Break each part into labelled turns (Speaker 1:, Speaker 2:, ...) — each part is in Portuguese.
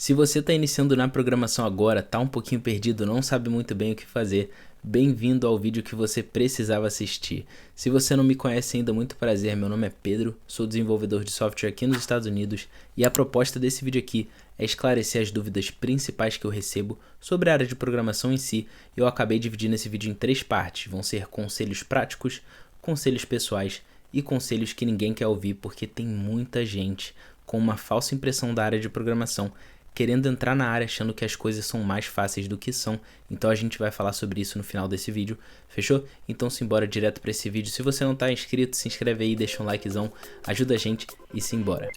Speaker 1: Se você está iniciando na programação agora, está um pouquinho perdido, não sabe muito bem o que fazer, bem-vindo ao vídeo que você precisava assistir. Se você não me conhece ainda, muito prazer, meu nome é Pedro, sou desenvolvedor de software aqui nos Estados Unidos e a proposta desse vídeo aqui é esclarecer as dúvidas principais que eu recebo sobre a área de programação em si. Eu acabei dividindo esse vídeo em 3 partes, vão ser conselhos práticos, conselhos pessoais e conselhos que ninguém quer ouvir porque tem muita gente com uma falsa impressão da área de programação querendo entrar na área achando que as coisas são mais fáceis do que são. Então a gente vai falar sobre isso no final desse vídeo, fechou? Então simbora direto para esse vídeo. Se você não está inscrito, se inscreve aí, deixa um likezão, ajuda a gente e simbora.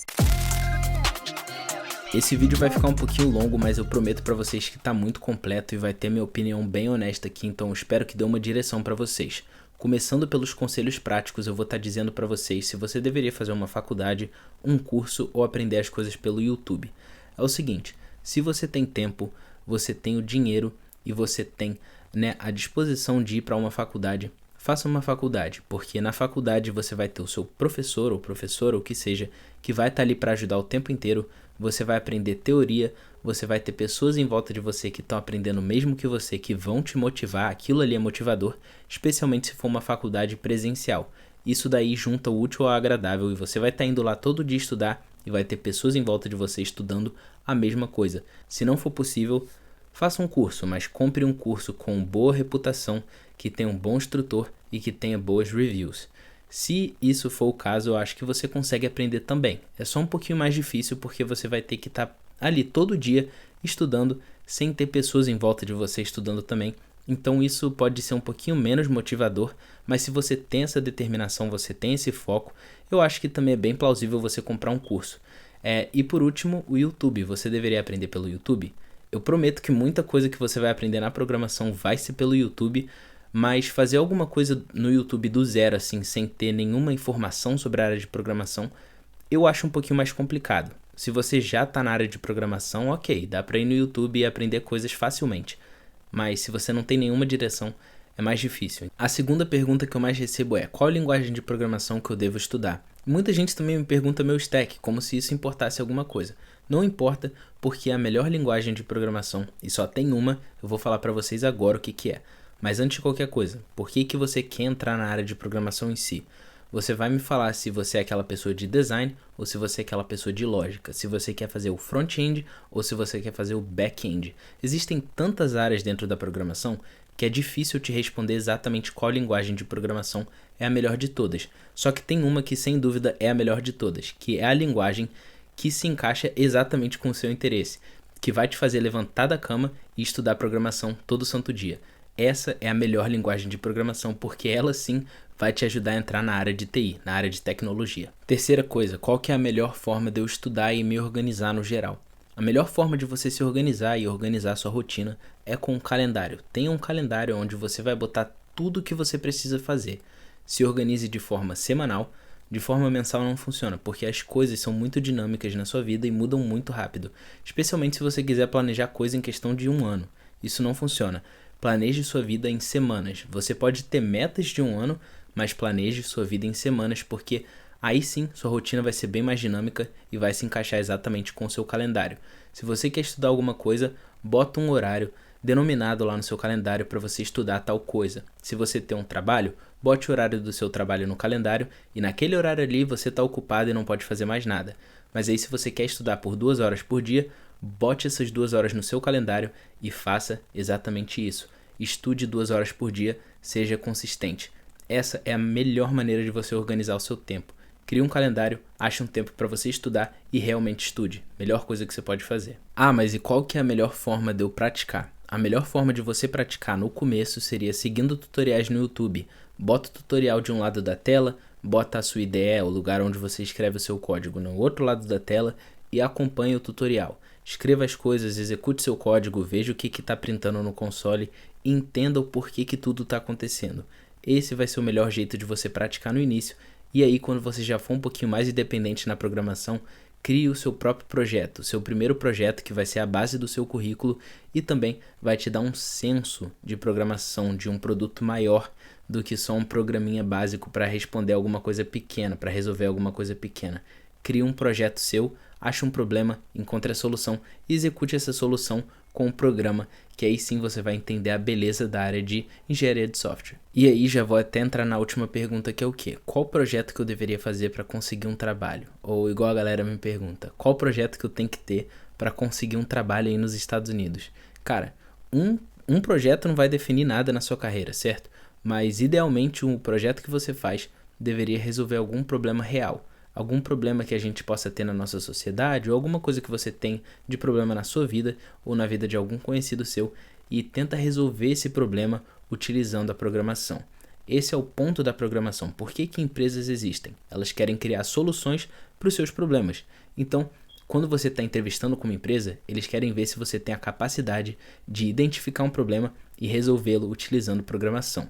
Speaker 1: Esse vídeo vai ficar um pouquinho longo, mas eu prometo para vocês que tá muito completo e vai ter minha opinião bem honesta aqui, então eu espero que dê uma direção para vocês. Começando pelos conselhos práticos, eu vou estar dizendo para vocês se você deveria fazer uma faculdade, um curso ou aprender as coisas pelo YouTube. É o seguinte, se você tem tempo, você tem o dinheiro e você tem, a disposição de ir para uma faculdade, faça uma faculdade, porque na faculdade você vai ter o seu professor ou professora, ou o que seja, que vai estar ali para ajudar o tempo inteiro, você vai aprender teoria, você vai ter pessoas em volta de você que estão aprendendo o mesmo que você, que vão te motivar, aquilo ali é motivador, especialmente se for uma faculdade presencial. Isso daí junta o útil ao agradável e você vai estar indo lá todo dia estudar e vai ter pessoas em volta de você estudando a mesma coisa. Se não for possível, faça um curso, mas compre um curso com boa reputação, que tenha um bom instrutor e que tenha boas reviews. Se isso for o caso, eu acho que você consegue aprender também. É só um pouquinho mais difícil porque você vai ter que estar ali todo dia estudando, sem ter pessoas em volta de você estudando também. Então isso pode ser um pouquinho menos motivador, mas se você tem essa determinação, você tem esse foco, eu acho que também é bem plausível você comprar um curso. E por último, o YouTube. Você deveria aprender pelo YouTube? Eu prometo que muita coisa que você vai aprender na programação vai ser pelo YouTube, mas fazer alguma coisa no YouTube do zero, assim, sem ter nenhuma informação sobre a área de programação, eu acho um pouquinho mais complicado. Se você já está na área de programação, ok, dá para ir no YouTube e aprender coisas facilmente. Mas se você não tem nenhuma direção, é mais difícil. A segunda pergunta que eu mais recebo é: qual linguagem de programação que eu devo estudar? Muita gente também me pergunta meu stack, como se isso importasse alguma coisa. Não importa, porque a melhor linguagem de programação, e só tem uma, eu vou falar para vocês agora o que é. Mas antes de qualquer coisa, por que você quer entrar na área de programação em si? Você vai me falar se você é aquela pessoa de design ou se você é aquela pessoa de lógica, se você quer fazer o front-end ou se você quer fazer o back-end. Existem tantas áreas dentro da programação que é difícil te responder exatamente qual linguagem de programação é a melhor de todas. Só que tem uma que sem dúvida é a melhor de todas, que é a linguagem que se encaixa exatamente com o seu interesse, que vai te fazer levantar da cama e estudar programação todo santo dia. Essa é a melhor linguagem de programação, porque ela sim vai te ajudar a entrar na área de TI, na área de tecnologia. Terceira coisa, qual que é a melhor forma de eu estudar e me organizar no geral? A melhor forma de você se organizar e organizar sua rotina é com um calendário. Tenha um calendário onde você vai botar tudo o que você precisa fazer. Se organize de forma semanal. De forma mensal não funciona, porque as coisas são muito dinâmicas na sua vida e mudam muito rápido. Especialmente se você quiser planejar coisa em questão de 1 ano. Isso não funciona. Planeje sua vida em semanas. Você pode ter metas de 1 ano, mas planeje sua vida em semanas, porque aí sim sua rotina vai ser bem mais dinâmica e vai se encaixar exatamente com o seu calendário. Se você quer estudar alguma coisa, bota um horário denominado lá no seu calendário para você estudar tal coisa. Se você tem um trabalho, bote o horário do seu trabalho no calendário e naquele horário ali você está ocupado e não pode fazer mais nada. Mas aí se você quer estudar por 2 horas por dia, bote essas 2 horas no seu calendário e faça exatamente isso. Estude 2 horas por dia, seja consistente. Essa é a melhor maneira de você organizar o seu tempo. Crie um calendário, ache um tempo para você estudar e realmente estude. Melhor coisa que você pode fazer. Mas e qual que é a melhor forma de eu praticar? A melhor forma de você praticar no começo seria seguindo tutoriais no YouTube. Bota o tutorial de um lado da tela, bota a sua IDE, o lugar onde você escreve o seu código, no outro lado da tela e acompanhe o tutorial. Escreva as coisas, execute seu código, veja o que está printando no console e entenda o porquê que tudo está acontecendo. Esse vai ser o melhor jeito de você praticar no início. E aí, quando você já for um pouquinho mais independente na programação, crie o seu próprio projeto, seu primeiro projeto que vai ser a base do seu currículo e também vai te dar um senso de programação, de um produto maior do que só um programinha básico para responder alguma coisa pequena, para resolver alguma coisa pequena. Crie um projeto seu, ache um problema, encontre a solução e execute essa solução com um programa, que aí sim você vai entender a beleza da área de engenharia de software. E aí já vou até entrar na última pergunta, que é o quê? Qual projeto que eu deveria fazer para conseguir um trabalho? Ou igual a galera me pergunta, qual projeto que eu tenho que ter para conseguir um trabalho aí nos Estados Unidos? Cara, um projeto não vai definir nada na sua carreira, certo? Mas idealmente o projeto que você faz deveria resolver algum problema real. Algum problema que a gente possa ter na nossa sociedade, ou alguma coisa que você tem de problema na sua vida, ou na vida de algum conhecido seu, e tenta resolver esse problema utilizando a programação. Esse é o ponto da programação. Por que que empresas existem? Elas querem criar soluções para os seus problemas. Então, quando você está entrevistando com uma empresa, eles querem ver se você tem a capacidade de identificar um problema e resolvê-lo utilizando programação.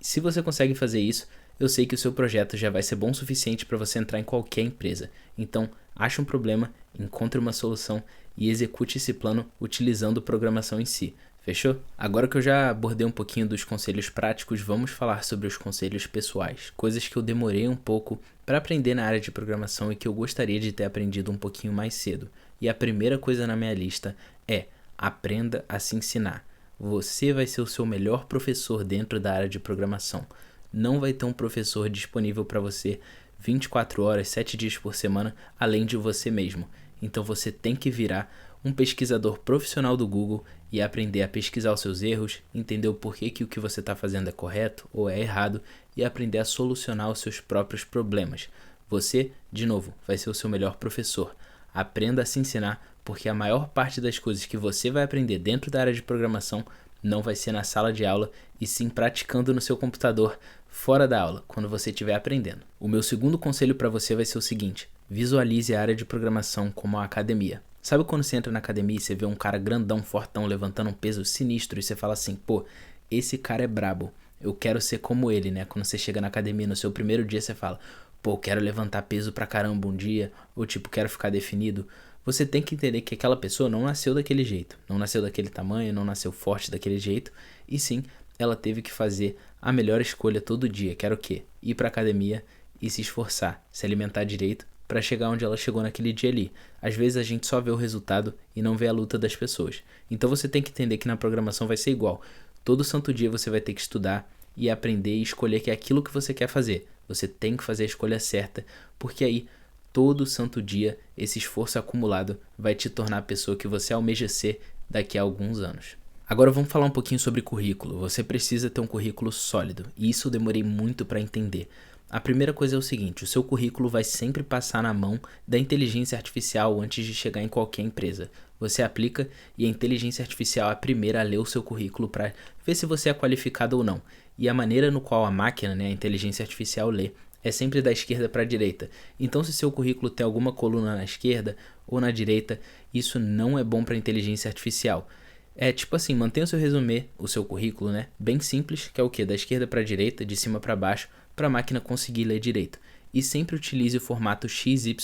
Speaker 1: Se você consegue fazer isso, eu sei que o seu projeto já vai ser bom o suficiente para você entrar em qualquer empresa. Então, ache um problema, encontre uma solução e execute esse plano utilizando programação em si. Fechou? Agora que eu já abordei um pouquinho dos conselhos práticos, vamos falar sobre os conselhos pessoais. Coisas que eu demorei um pouco para aprender na área de programação e que eu gostaria de ter aprendido um pouquinho mais cedo. E a primeira coisa na minha lista é: aprenda a se ensinar. Você vai ser o seu melhor professor dentro da área de programação. Não vai ter um professor disponível para você 24 horas, 7 dias por semana, além de você mesmo. Então você tem que virar um pesquisador profissional do Google e aprender a pesquisar os seus erros, entender o porquê que o que você está fazendo é correto ou é errado e aprender a solucionar os seus próprios problemas. Você, de novo, vai ser o seu melhor professor. Aprenda a se ensinar, porque a maior parte das coisas que você vai aprender dentro da área de programação não vai ser na sala de aula, e sim praticando no seu computador fora da aula, quando você estiver aprendendo. O meu segundo conselho para você vai ser o seguinte: visualize a área de programação como uma academia. Sabe quando você entra na academia e você vê um cara grandão, fortão, levantando um peso sinistro e você fala assim, pô, esse cara é brabo, eu quero ser como ele, né? Quando você chega na academia no seu primeiro dia, você fala, pô, quero levantar peso pra caramba um dia, ou tipo, quero ficar definido. Você tem que entender que aquela pessoa não nasceu daquele jeito, não nasceu daquele tamanho, não nasceu forte daquele jeito, e sim, ela teve que fazer a melhor escolha todo dia, que era o quê? Ir pra academia e se esforçar, se alimentar direito, para chegar onde ela chegou naquele dia ali. Às vezes a gente só vê o resultado e não vê a luta das pessoas. Então você tem que entender que na programação vai ser igual. Todo santo dia você vai ter que estudar e aprender e escolher que é aquilo que você quer fazer. Você tem que fazer a escolha certa, porque aí todo santo dia esse esforço acumulado vai te tornar a pessoa que você almeja ser daqui a alguns anos. Agora vamos falar um pouquinho sobre currículo. Você precisa ter um currículo sólido, e isso eu demorei muito para entender. A primeira coisa é o seguinte: o seu currículo vai sempre passar na mão da inteligência artificial antes de chegar em qualquer empresa. Você aplica e a inteligência artificial é a primeira a ler o seu currículo para ver se você é qualificado ou não. E a maneira no qual a máquina, a inteligência artificial lê, é sempre da esquerda para a direita. Então se seu currículo tem alguma coluna na esquerda ou na direita, isso não é bom para a inteligência artificial. É tipo assim, mantenha o seu resumê, o seu currículo, bem simples, que é o quê? Da esquerda para a direita, de cima para baixo, para a máquina conseguir ler direito. E sempre utilize o formato XYZ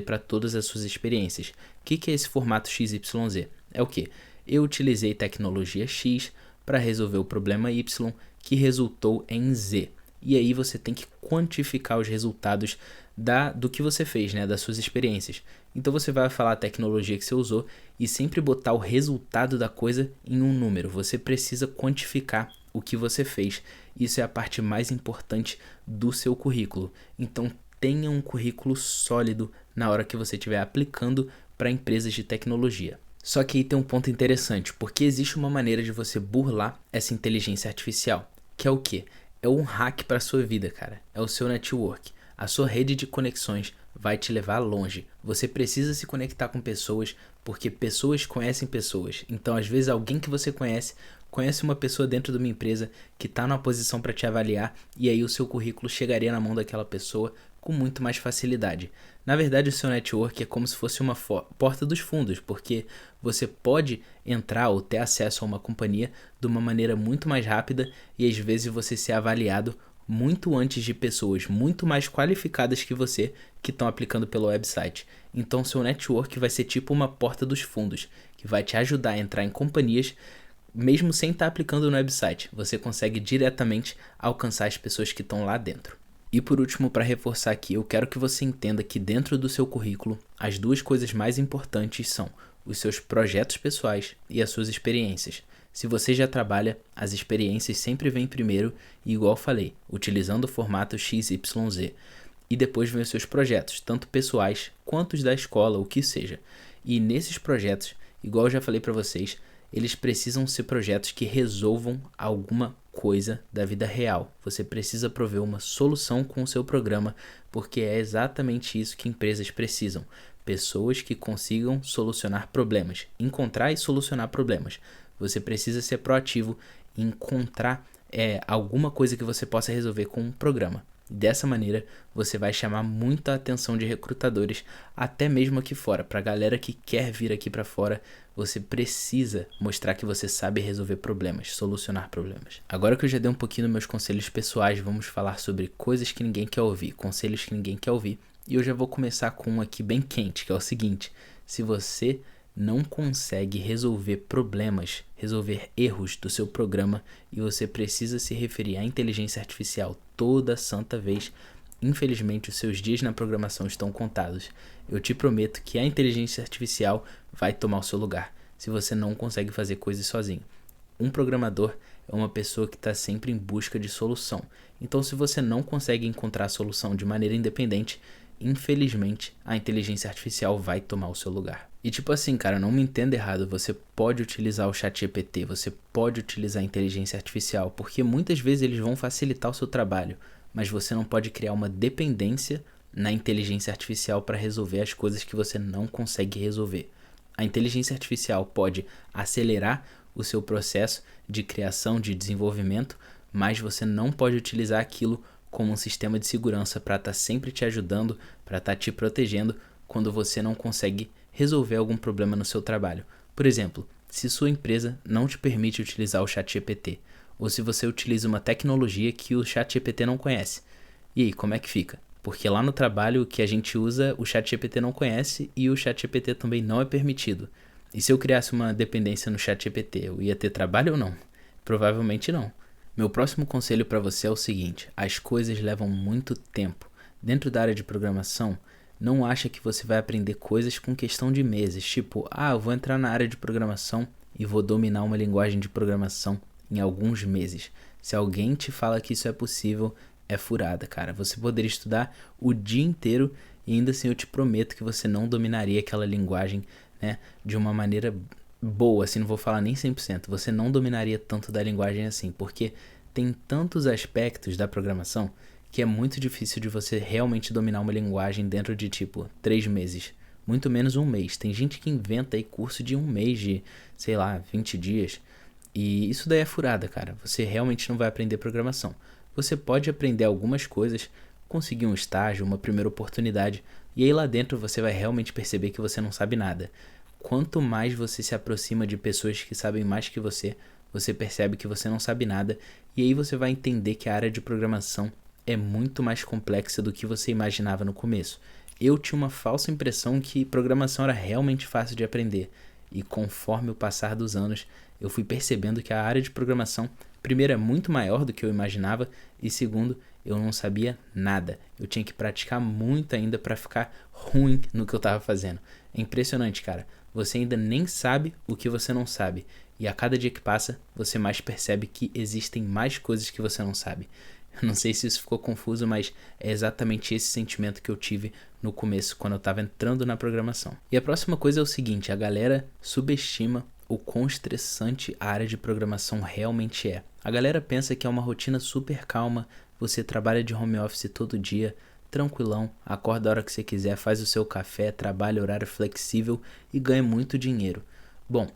Speaker 1: para todas as suas experiências. O que é esse formato XYZ? É o quê? Eu utilizei tecnologia X para resolver o problema Y, que resultou em Z. E aí você tem que quantificar os resultados do que você fez, das suas experiências. Então você vai falar a tecnologia que você usou e sempre botar o resultado da coisa em um número. Você precisa quantificar o que você fez. Isso é a parte mais importante do seu currículo. Então tenha um currículo sólido na hora que você estiver aplicando para empresas de tecnologia. Só que aí tem um ponto interessante, porque existe uma maneira de você burlar essa inteligência artificial, que é o quê? É um hack para a sua vida, cara. É o seu network. A sua rede de conexões vai te levar longe. Você precisa se conectar com pessoas, porque pessoas conhecem pessoas. Então, às vezes, alguém que você conhece uma pessoa dentro de uma empresa que está numa posição para te avaliar, e aí o seu currículo chegaria na mão daquela pessoa com muito mais facilidade. Na verdade, o seu network é como se fosse uma porta dos fundos, porque você pode entrar ou ter acesso a uma companhia de uma maneira muito mais rápida e às vezes você ser avaliado muito antes de pessoas muito mais qualificadas que você que estão aplicando pelo website. Então, seu network vai ser tipo uma porta dos fundos, que vai te ajudar a entrar em companhias mesmo sem estar aplicando no website. Você consegue diretamente alcançar as pessoas que estão lá dentro. E por último, para reforçar aqui, eu quero que você entenda que dentro do seu currículo, as duas coisas mais importantes são os seus projetos pessoais e as suas experiências. Se você já trabalha, as experiências sempre vêm primeiro e, igual falei, utilizando o formato XYZ. E depois vem os seus projetos, tanto pessoais quanto os da escola, o que seja. E nesses projetos, igual eu já falei para vocês, eles precisam ser projetos que resolvam alguma coisa da vida real. Você precisa prover uma solução com o seu programa, porque é exatamente isso que empresas precisam. Pessoas que consigam solucionar problemas, encontrar e solucionar problemas. Você precisa ser proativo e encontrar alguma coisa que você possa resolver com um programa. Dessa maneira, você vai chamar muita atenção de recrutadores, até mesmo aqui fora. Para a galera que quer vir aqui para fora, você precisa mostrar que você sabe resolver problemas, solucionar problemas. Agora que eu já dei um pouquinho dos meus conselhos pessoais, vamos falar sobre coisas que ninguém quer ouvir, conselhos que ninguém quer ouvir. E eu já vou começar com um aqui bem quente, que é o seguinte: se você não consegue resolver problemas, resolver erros do seu programa e você precisa se referir à inteligência artificial toda santa vez, infelizmente os seus dias na programação estão contados. Eu te prometo que a inteligência artificial vai tomar o seu lugar, se você não consegue fazer coisas sozinho. Um programador é uma pessoa que está sempre em busca de solução. Então, se você não consegue encontrar a solução de maneira independente, infelizmente, a inteligência artificial vai tomar o seu lugar. E tipo assim, cara, não me entenda errado, você pode utilizar o ChatGPT, você pode utilizar a inteligência artificial, porque muitas vezes eles vão facilitar o seu trabalho, mas você não pode criar uma dependência na inteligência artificial para resolver as coisas que você não consegue resolver. A inteligência artificial pode acelerar o seu processo de criação, de desenvolvimento, mas você não pode utilizar aquilo como um sistema de segurança para estar sempre te ajudando, para estar te protegendo quando você não consegue resolver algum problema no seu trabalho. Por exemplo, se sua empresa não te permite utilizar o ChatGPT, ou se você utiliza uma tecnologia que o ChatGPT não conhece. E aí, como é que fica? Porque lá no trabalho que a gente usa, o ChatGPT não conhece e o ChatGPT também não é permitido. E se eu criasse uma dependência no ChatGPT, eu ia ter trabalho ou não? Provavelmente não. Meu próximo conselho para você é o seguinte: as coisas levam muito tempo. Dentro da área de programação, não acha que você vai aprender coisas com questão de meses. Tipo, eu vou entrar na área de programação e vou dominar uma linguagem de programação em alguns meses. Se alguém te fala que isso é possível, é furada, cara. Você poderia estudar o dia inteiro e ainda assim eu te prometo que você não dominaria aquela linguagem, né, de uma maneira boa, assim, não vou falar nem 100%. Você não dominaria tanto da linguagem assim, porque tem tantos aspectos da programação que é muito difícil de você realmente dominar uma linguagem dentro de, 3 meses. Muito menos um mês. Tem gente que inventa aí curso de um mês, de, 20 dias. E isso daí é furada, cara. Você realmente não vai aprender programação. Você pode aprender algumas coisas, conseguir um estágio, uma primeira oportunidade, e aí lá dentro você vai realmente perceber que você não sabe nada. Quanto mais você se aproxima de pessoas que sabem mais que você percebe que você não sabe nada, e aí você vai entender que a área de programação é muito mais complexa do que você imaginava no começo. Eu tinha uma falsa impressão que programação era realmente fácil de aprender, e conforme o passar dos anos, eu fui percebendo que a área de programação, primeiro, é muito maior do que eu imaginava, e segundo, eu não sabia nada. Eu tinha que praticar muito ainda para ficar ruim no que eu estava fazendo. É impressionante, cara. Você ainda nem sabe o que você não sabe, e a cada dia que passa, você mais percebe que existem mais coisas que você não sabe. Não sei se isso ficou confuso, mas é exatamente esse sentimento que eu tive no começo, quando eu estava entrando na programação. E a próxima coisa é o seguinte: a galera subestima o quão estressante a área de programação realmente é. A galera pensa que é uma rotina super calma, você trabalha de home office todo dia, tranquilão, acorda a hora que você quiser, faz o seu café, trabalha horário flexível e ganha muito dinheiro. Bom,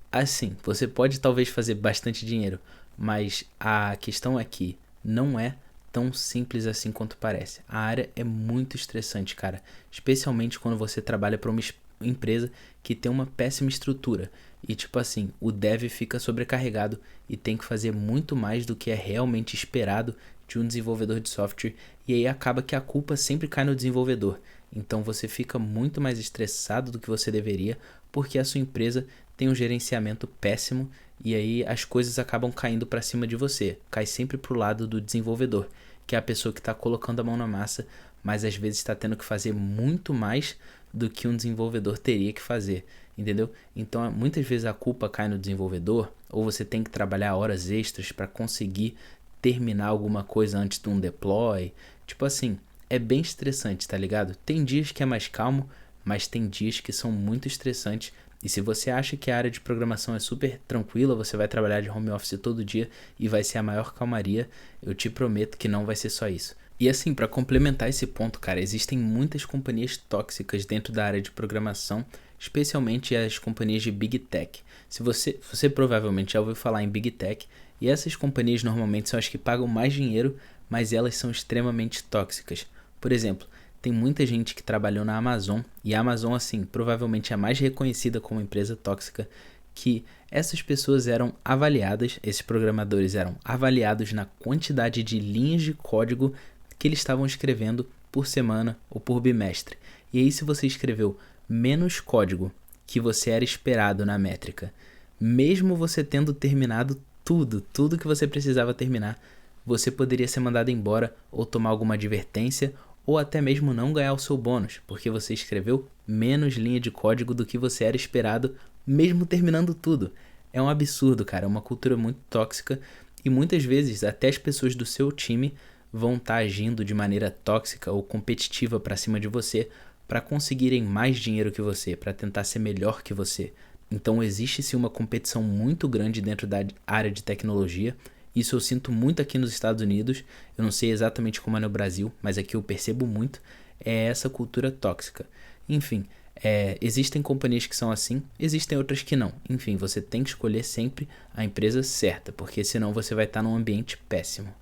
Speaker 1: assim, você pode talvez fazer bastante dinheiro, mas a questão é que não é tão simples assim quanto parece. A área é muito estressante, cara. Especialmente quando você trabalha para uma empresa que tem uma péssima estrutura. E tipo assim, o dev fica sobrecarregado e tem que fazer muito mais do que é realmente esperado de um desenvolvedor de software. E aí acaba que a culpa sempre cai no desenvolvedor. Então você fica muito mais estressado do que você deveria, porque a sua empresa tem um gerenciamento péssimo e aí as coisas acabam caindo para cima de você. Cai sempre pro lado do desenvolvedor, que é a pessoa que está colocando a mão na massa, mas às vezes está tendo que fazer muito mais do que um desenvolvedor teria que fazer, entendeu? Então, muitas vezes a culpa cai no desenvolvedor, ou você tem que trabalhar horas extras para conseguir terminar alguma coisa antes de um deploy. Tipo assim, é bem estressante, tá ligado? Tem dias que é mais calmo, mas tem dias que são muito estressantes. E se você acha que a área de programação é super tranquila, você vai trabalhar de home office todo dia e vai ser a maior calmaria, eu te prometo que não vai ser só isso. E assim, para complementar esse ponto, cara, existem muitas companhias tóxicas dentro da área de programação, especialmente as companhias de Big Tech. Se você provavelmente já ouviu falar em Big Tech, e essas companhias normalmente são as que pagam mais dinheiro, mas elas são extremamente tóxicas. Por exemplo, tem muita gente que trabalhou na Amazon, e a Amazon, assim, provavelmente é a mais reconhecida como empresa tóxica, que essas pessoas eram avaliadas, esses programadores eram avaliados na quantidade de linhas de código que eles estavam escrevendo por semana ou por bimestre. E aí, se você escreveu menos código que você era esperado na métrica, mesmo você tendo terminado tudo que você precisava terminar, você poderia ser mandado embora ou tomar alguma advertência ou até mesmo não ganhar o seu bônus, porque você escreveu menos linha de código do que você era esperado, mesmo terminando tudo. É um absurdo, cara, é uma cultura muito tóxica e muitas vezes até as pessoas do seu time vão estar agindo de maneira tóxica ou competitiva para cima de você para conseguirem mais dinheiro que você, para tentar ser melhor que você. Então existe sim uma competição muito grande dentro da área de tecnologia. Isso eu sinto muito aqui nos Estados Unidos. Eu não sei exatamente como é no Brasil, mas aqui eu percebo muito. É essa cultura tóxica. Enfim, existem companhias que são assim, existem outras que não. Enfim, você tem que escolher sempre a empresa certa, porque senão você vai estar num ambiente péssimo.